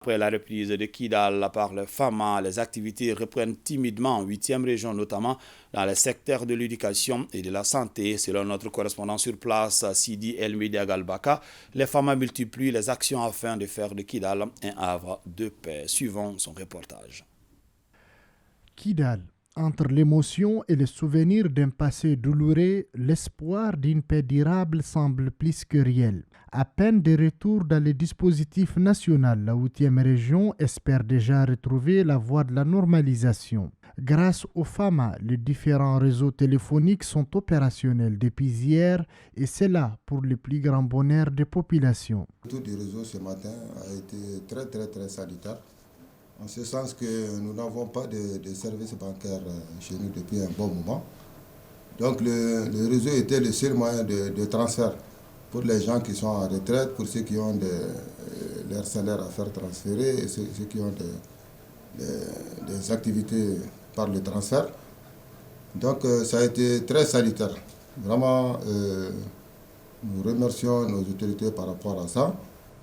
Après la reprise de Kidal par le FAMA, les activités reprennent timidement en 8e région, notamment dans les secteurs de l'éducation et de la santé. Selon notre correspondant sur place, Sidi El-Midi Galbaka, les FAMA multiplient les actions afin de faire de Kidal un havre de paix. Suivons son reportage. Kidal. Entre l'émotion et le souvenir d'un passé douloureux, l'espoir d'une paix durable semble plus que réel. À peine de retour dans le dispositif national, la 8e région espère déjà retrouver la voie de la normalisation. Grâce au FAMA, les différents réseaux téléphoniques sont opérationnels depuis hier et c'est là pour le plus grand bonheur des populations. Tout du réseau ce matin a été très salutaire. En ce sens que nous n'avons pas de service bancaire chez nous depuis un bon moment. Donc le réseau était le seul moyen de transfert pour les gens qui sont en retraite, pour ceux qui ont leur salaire à faire transférer et ceux qui ont des activités par le transfert. Donc ça a été très salutaire. Vraiment, nous remercions nos autorités par rapport à ça.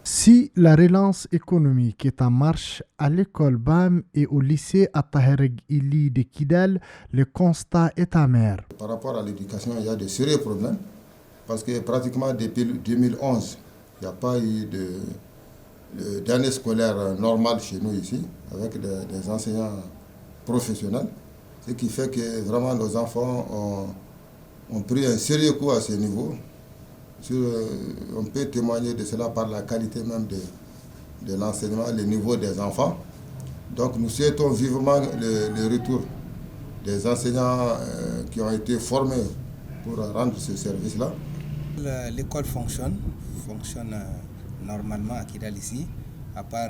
Si la relance économique est en marche à l'école BAM et au lycée Atahereg Ili de Kidal, le constat est amer. Par rapport à l'éducation, il y a de sérieux problèmes parce que pratiquement depuis 2011, il n'y a pas eu d'année scolaire normale chez nous ici avec des enseignants professionnels. Ce qui fait que vraiment nos enfants ont pris un sérieux coup à ce niveau. On peut témoigner de cela par la qualité même de l'enseignement, le niveau des enfants. Donc nous souhaitons vivement le retour des enseignants qui ont été formés pour rendre ce service-là. L'école fonctionne normalement à Kidal ici, à part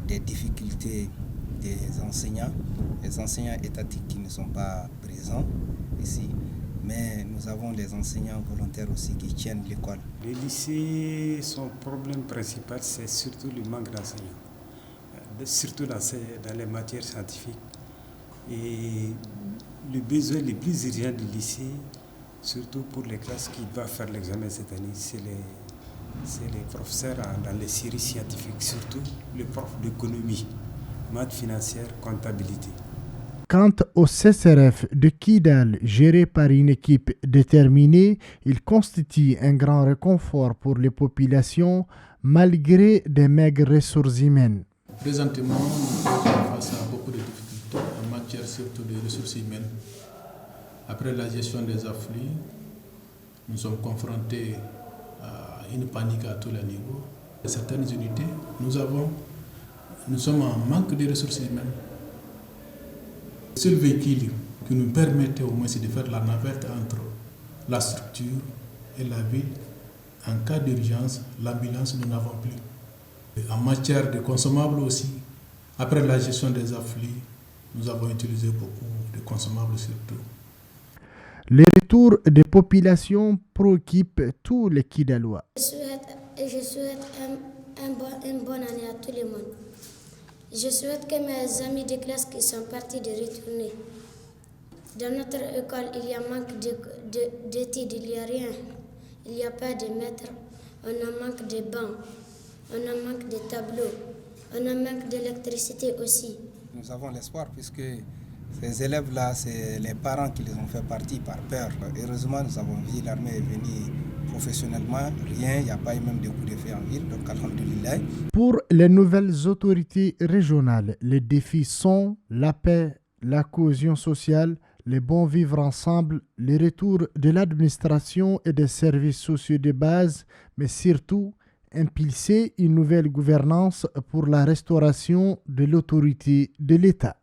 des difficultés des enseignants, les enseignants étatiques qui ne sont pas présents ici. Mais nous avons des enseignants volontaires aussi qui tiennent l'école. Le lycée, son problème principal, c'est surtout le manque d'enseignants, surtout dans les matières scientifiques. Et le besoin le plus urgent du lycée, surtout pour les classes qui doivent faire l'examen cette année, c'est les professeurs dans les séries scientifiques, surtout les profs d'économie, maths financière, comptabilité. Quant au CCRF de Kidal, géré par une équipe déterminée, il constitue un grand réconfort pour les populations malgré des maigres ressources humaines. Présentement, nous sommes face à beaucoup de difficultés en matière surtout de ressources humaines. Après la gestion des afflux, nous sommes confrontés à une panique à tous les niveaux. Dans certaines unités, nous sommes en manque de ressources humaines. Le seul véhicule qui nous permettait au moins de faire la navette entre la structure et la ville, en cas d'urgence, l'ambulance, nous n'avons plus. Et en matière de consommables aussi, après la gestion des afflux, nous avons utilisé beaucoup de consommables surtout. Le retour des populations préoccupe tous les Kidalois. Je souhaite une bonne année à tout le monde. Je souhaite que mes amis de classe qui sont partis de retourner. Dans notre école, il y a manque d'études, il n'y a rien. Il n'y a pas de maîtres, on a manque de bancs, on a manque de tableaux, on a manque d'électricité aussi. Nous avons l'espoir puisque ces élèves-là, c'est les parents qui les ont fait partir par peur. Heureusement, nous avons vu l'armée est venue professionnellement, rien, il n'y a pas eu même de coup de feu en ville, donc alhamdoulilah. Pour les nouvelles autorités régionales, les défis sont la paix, la cohésion sociale, les bons vivre ensemble, le retour de l'administration et des services sociaux de base, mais surtout impulser une nouvelle gouvernance pour la restauration de l'autorité de l'État.